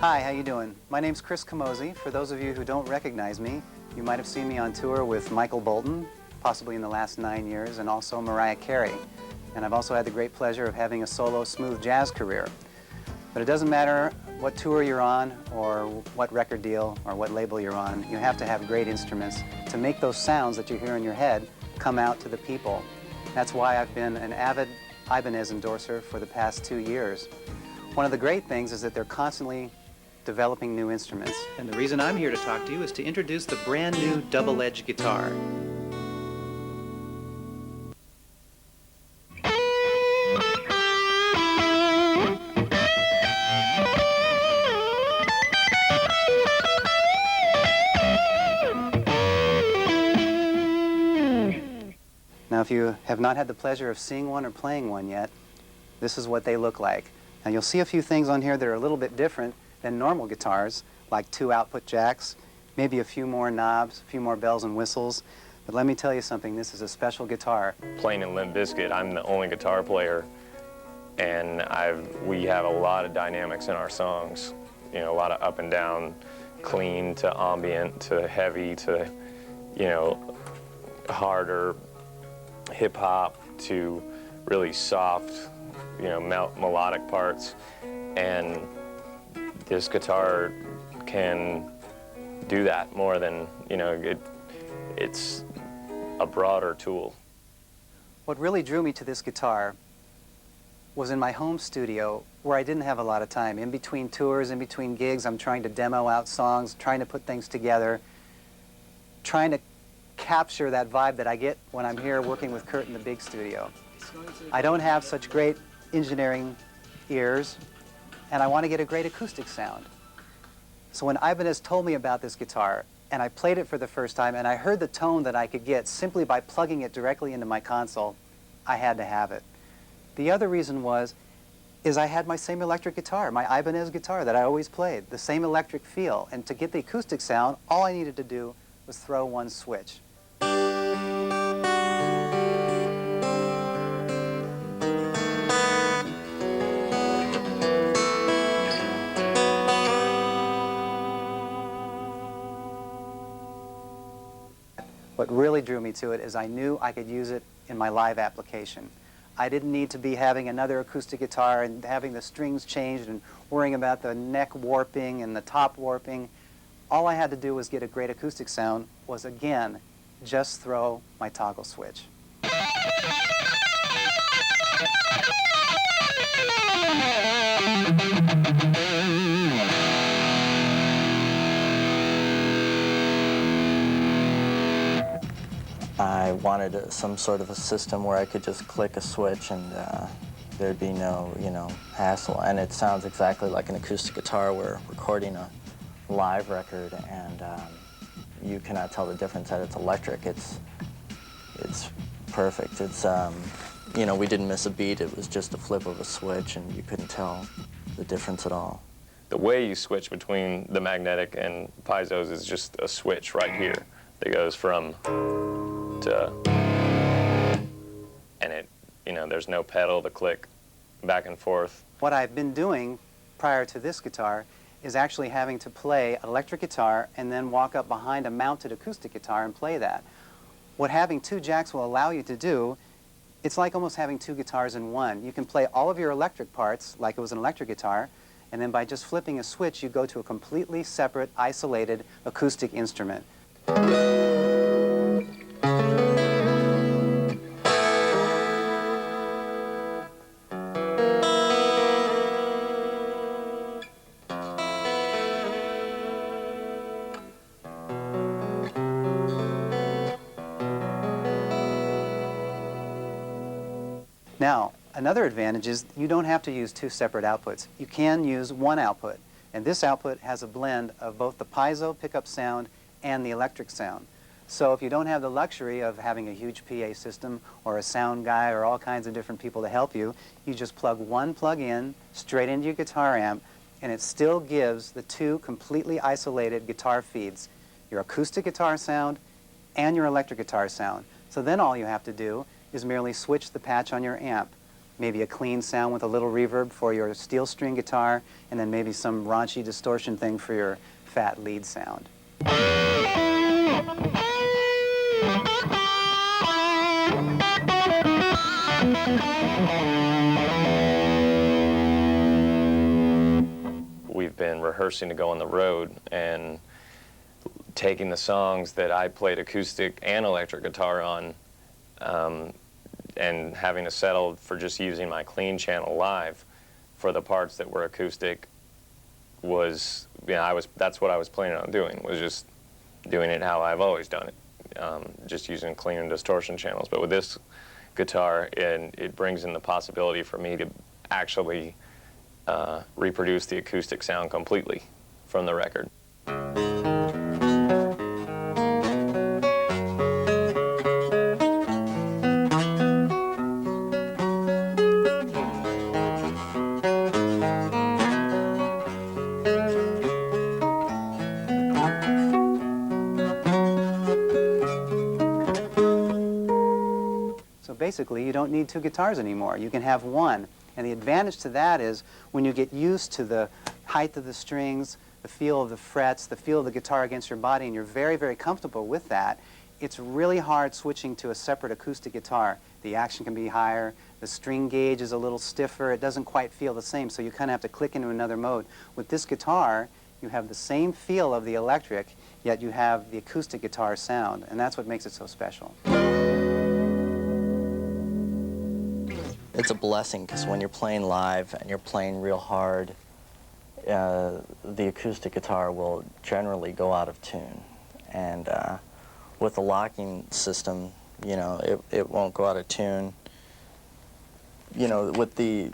Hi, how you doing? My name's Chris Camozzi. For those of you who don't recognize me, you might have seen me on tour with Michael Bolton, possibly in the last 9 years, and also Mariah Carey. And I've also had the great pleasure of having a solo smooth jazz career. But it doesn't matter what tour you're on or what record deal or what label you're on, you have to have great instruments to make those sounds that you hear in your head come out to the people. That's why I've been an avid Ibanez endorser for the past 2 years. One of the great things is that they're constantly developing new instruments. And the reason I'm here to talk to you is to introduce the brand new Double Edge guitar. Now, if you have not had the pleasure of seeing one or playing one yet, this is what they look like. Now, you'll see a few things on here that are a little bit different than normal guitars, like 2 output jacks, maybe a few more knobs, a few more bells and whistles. But let me tell you something, this is a special guitar. Playing in Limp Bizkit, I'm the only guitar player, and we have a lot of dynamics in our songs. You know, a lot of up and down, clean to ambient to heavy to, you know, harder, hip-hop to really soft, you know, melodic parts. And this guitar can do that more than, you know, it's a broader tool. What really drew me to this guitar was in my home studio where I didn't have a lot of time. In between tours, in between gigs, I'm trying to demo out songs, trying to put things together, trying to capture that vibe that I get when I'm here working with Kurt in the big studio. I don't have such great engineering ears, and I want to get a great acoustic sound. So when Ibanez told me about this guitar, and I played it for the first time, and I heard the tone that I could get simply by plugging it directly into my console, I had to have it. The other reason is I had my same electric guitar, my Ibanez guitar that I always played, the same electric feel, and to get the acoustic sound, all I needed to do was throw one switch. What really drew me to it is I knew I could use it in my live application. I didn't need to be having another acoustic guitar and having the strings changed and worrying about the neck warping and the top warping. All I had to do was get a great acoustic sound was, again, just throw my toggle switch. I wanted some sort of a system where I could just click a switch and there'd be no, you know, hassle. And it sounds exactly like an acoustic guitar. We're recording a live record, and you cannot tell the difference that it's electric. It's perfect. It's, you know, we didn't miss a beat. It was just a flip of a switch, and you couldn't tell the difference at all. The way you switch between the magnetic and piezos is just a switch right here that goes from to, and it, you know, there's no pedal to click back and forth. What I've been doing prior to this guitar is actually having to play electric guitar and then walk up behind a mounted acoustic guitar and play that. What having 2 jacks will allow you to do, it's like almost having 2 guitars in one. You can play all of your electric parts like it was an electric guitar, and then by just flipping a switch, you go to a completely separate, isolated acoustic instrument. Now, another advantage is you don't have to use 2 separate outputs. You can use one output, and this output has a blend of both the piezo pickup sound and the electric sound. So if you don't have the luxury of having a huge PA system or a sound guy or all kinds of different people to help you, you just plug one plug in straight into your guitar amp, and it still gives the 2 completely isolated guitar feeds, your acoustic guitar sound and your electric guitar sound. So then all you have to do is merely switch the patch on your amp. maybe a clean sound with a little reverb for your steel string guitar, and then maybe some raunchy distortion thing for your fat lead sound. We've been rehearsing to go on the road and taking the songs that I played acoustic and electric guitar on, and having to settle for just using my clean channel live for the parts that were acoustic was, that's what I was planning on doing, was just doing it how I've always done it, just using clean and distortion channels. But with this guitar, it brings in the possibility for me to actually reproduce the acoustic sound completely from the record. Basically, you don't need two guitars anymore. You can have one. And the advantage to that is when you get used to the height of the strings, the feel of the frets, the feel of the guitar against your body, and you're very, very comfortable with that, it's really hard switching to a separate acoustic guitar. The action can be higher, the string gauge is a little stiffer, it doesn't quite feel the same, so you kind of have to click into another mode. With this guitar, you have the same feel of the electric, yet you have the acoustic guitar sound, and that's what makes it so special. It's a blessing because when you're playing live and you're playing real hard, the acoustic guitar will generally go out of tune. And with the locking system, you know, it won't go out of tune. You know, with the...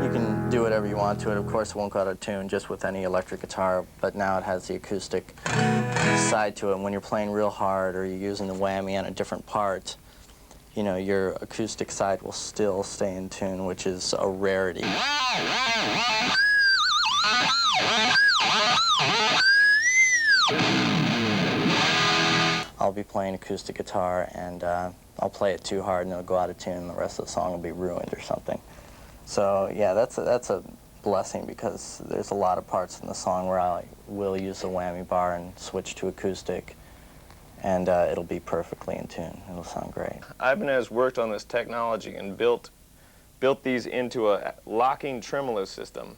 You can do whatever you want to it. Of course, it won't go out of tune just with any electric guitar, but now it has the acoustic side to it. And when you're playing real hard or you're using the whammy on a different part, you know, your acoustic side will still stay in tune, which is a rarity. I'll be playing acoustic guitar and I'll play it too hard and it'll go out of tune and the rest of the song will be ruined or something. So yeah, that's a blessing because there's a lot of parts in the song where I will use the whammy bar and switch to acoustic, and it'll be perfectly in tune. It'll sound great. Ibanez worked on this technology and built these into a locking tremolo system.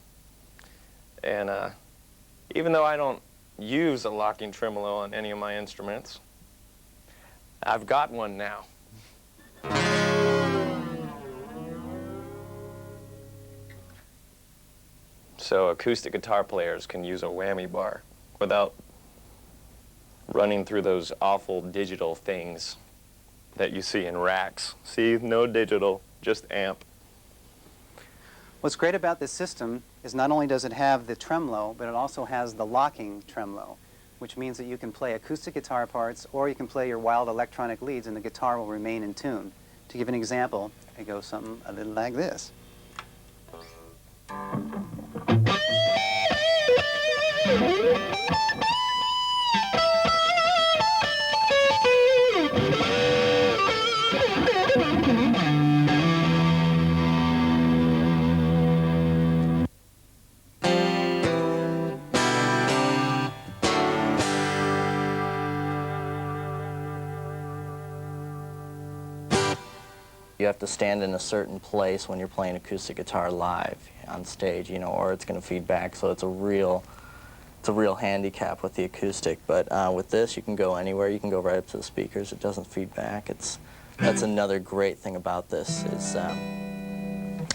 And even though I don't use a locking tremolo on any of my instruments, I've got one now. So acoustic guitar players can use a whammy bar without running through those awful digital things that you see in racks. See, no digital, just amp. What's great about this system is not only does it have the tremolo, but it also has the locking tremolo, which means that you can play acoustic guitar parts or you can play your wild electronic leads and the guitar will remain in tune. To give an example, it goes something a little like this. You have to stand in a certain place when you're playing acoustic guitar live on stage, you know, or it's going to feed back. So it's a real handicap with the acoustic. But with this, you can go anywhere. You can go right up to the speakers. It doesn't feed back. That's another great thing about this is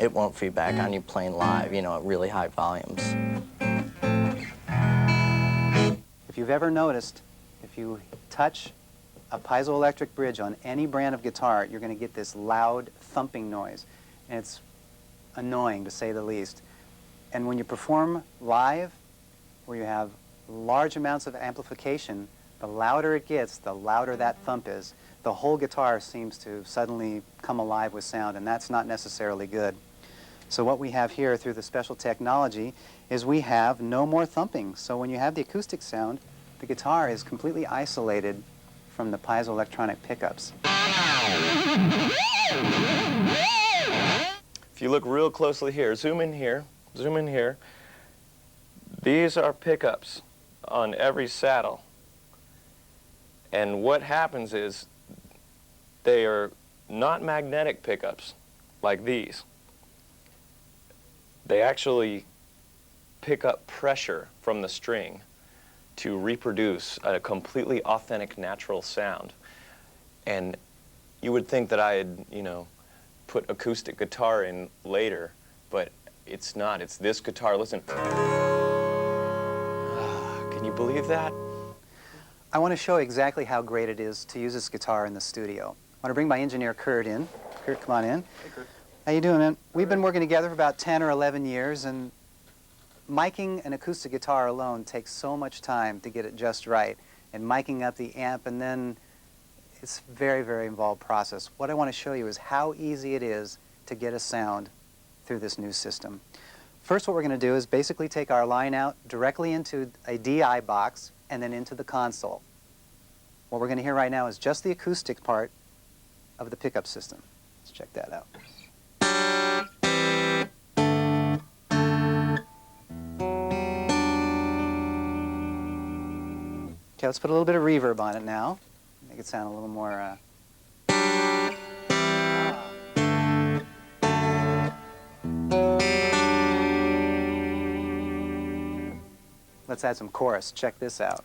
it won't feed back on you playing live, you know, at really high volumes. If you've ever noticed, if you touch a piezoelectric bridge on any brand of guitar, you're going to get this loud thumping noise. And it's annoying, to say the least. And when you perform live, where you have large amounts of amplification, the louder it gets, the louder that thump is. The whole guitar seems to suddenly come alive with sound, and that's not necessarily good. So what we have here through the special technology is we have no more thumping. So when you have the acoustic sound, the guitar is completely isolated from the piezoelectronic pickups. If you look real closely here, zoom in here, zoom in here. These are pickups on every saddle. And what happens is they are not magnetic pickups like these. They actually pick up pressure from the string to reproduce a completely authentic, natural sound. And you would think that I had, you know, put acoustic guitar in later, but it's not. It's this guitar. Listen. Can you believe that? I want to show exactly how great it is to use this guitar in the studio. I want to bring my engineer, Kurt, in. Kurt, come on in. Hey, Kurt. How you doing, man? We've been working together for about 10 or 11 years, and miking an acoustic guitar alone takes so much time to get it just right, and miking up the amp, and then it's a very, very involved process. What I want to show you is how easy it is to get a sound through this new system. First, what we're going to do is basically take our line out directly into a DI box and then into the console. What we're going to hear right now is just the acoustic part of the pickup system. Let's check that out. Okay, let's put a little bit of reverb on it now. Make it sound a little more... Let's add some chorus. Check this out.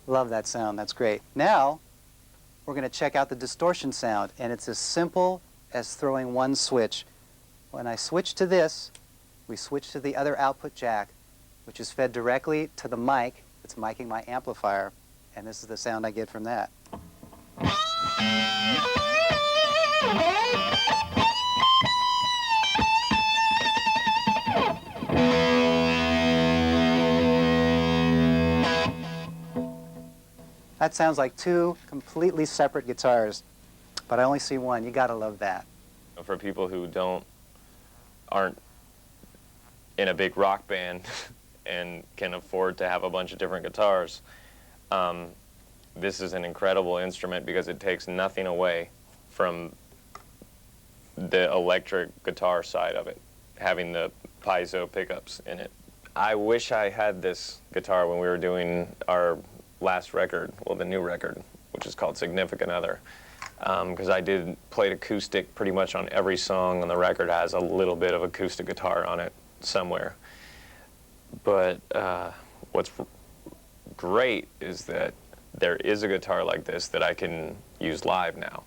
Love that sound. That's great. Now, we're going to check out the distortion sound, and it's as simple as throwing one switch. When I switch to this, we switch to the other output jack, which is fed directly to the mic that's miking my amplifier, and this is the sound I get from that. That sounds like two completely separate guitars, but I only see one. You gotta love that. For people who aren't in a big rock band and can afford to have a bunch of different guitars, this is an incredible instrument because it takes nothing away from the electric guitar side of it, having the piezo pickups in it. I wish I had this guitar when we were doing our last record, well, the new record, which is called Significant Other, because I played acoustic pretty much on every song on the record. Has a little bit of acoustic guitar on it somewhere. But what's great is that there is a guitar like this that I can use live now.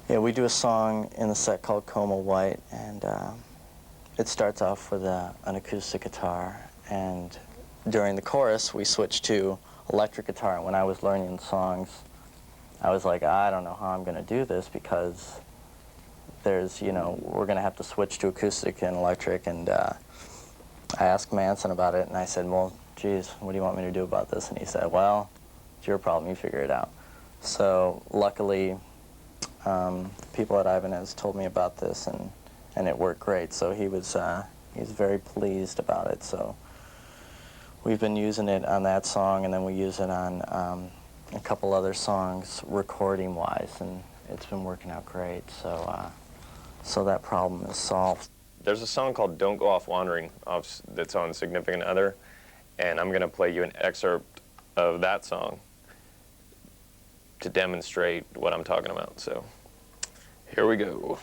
Yeah, we do a song in the set called Coma White, and it starts off with an acoustic guitar, and during the chorus we switch to electric guitar. When I was learning songs, I was like, I don't know how I'm going to do this because there's, you know, we're going to have to switch to acoustic and electric, and I asked Manson about it, and I said, well, geez, what do you want me to do about this? And he said, well, it's your problem, you figure it out. So luckily, people at Ibanez told me about this, and it worked great. So he's very pleased about it. So we've been using it on that song, and then we use it on a couple other songs, recording-wise, and it's been working out great. So so that problem is solved. There's a song called Don't Go Off Wandering that's on Significant Other, and I'm going to play you an excerpt of that song to demonstrate what I'm talking about. So here we go.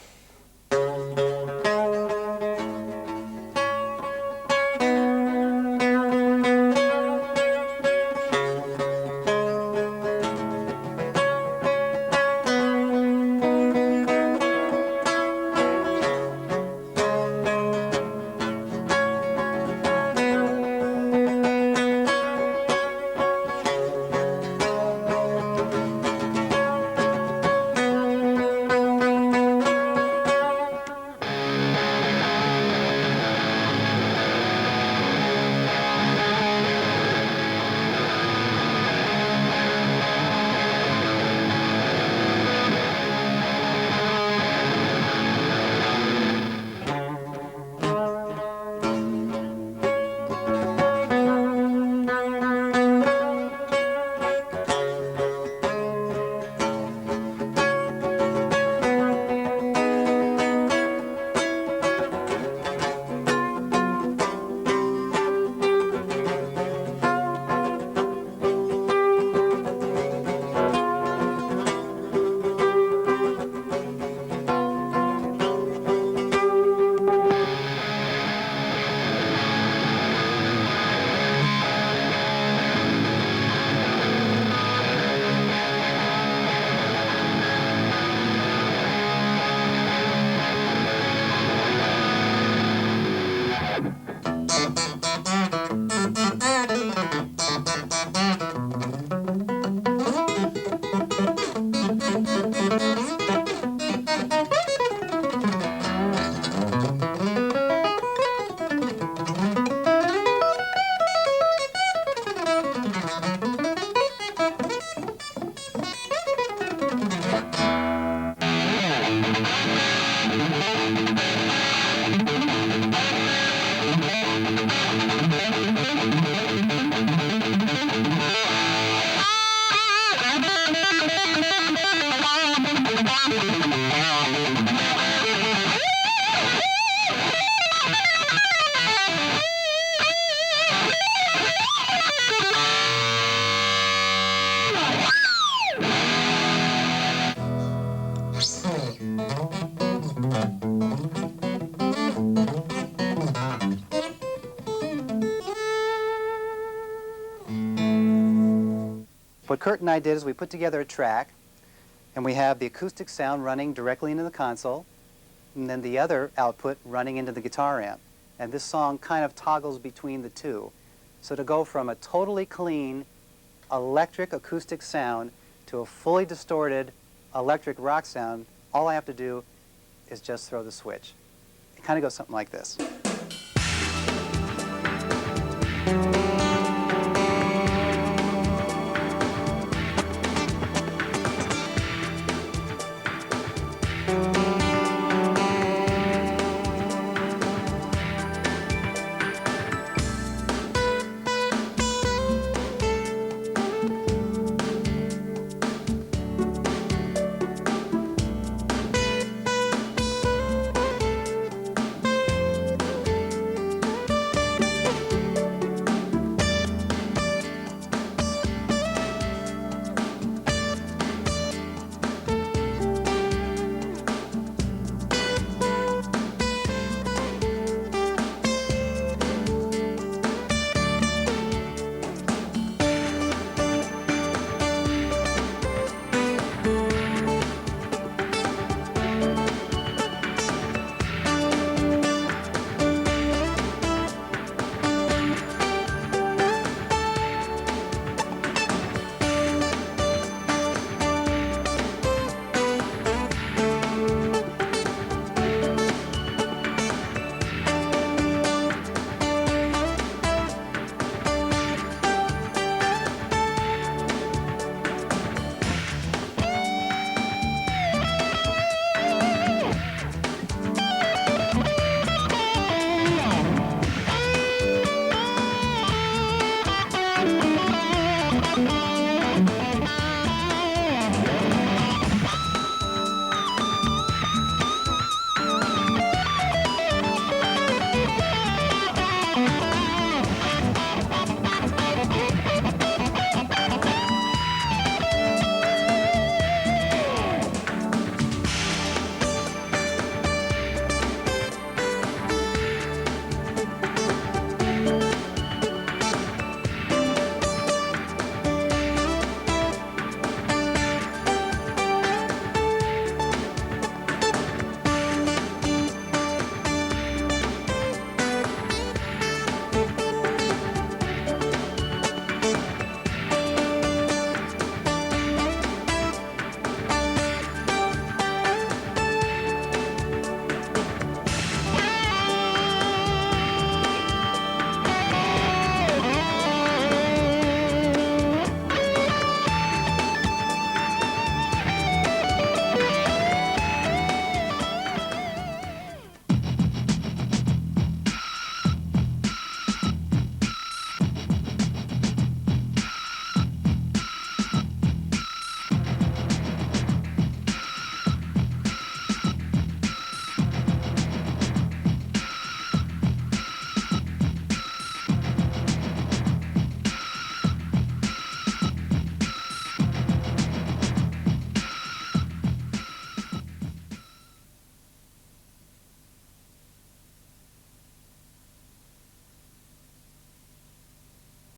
What Kurt and I did is we put together a track, and we have the acoustic sound running directly into the console, and then the other output running into the guitar amp. And this song kind of toggles between the two. So to go from a totally clean electric acoustic sound to a fully distorted electric rock sound, all I have to do is just throw the switch. It kind of goes something like this.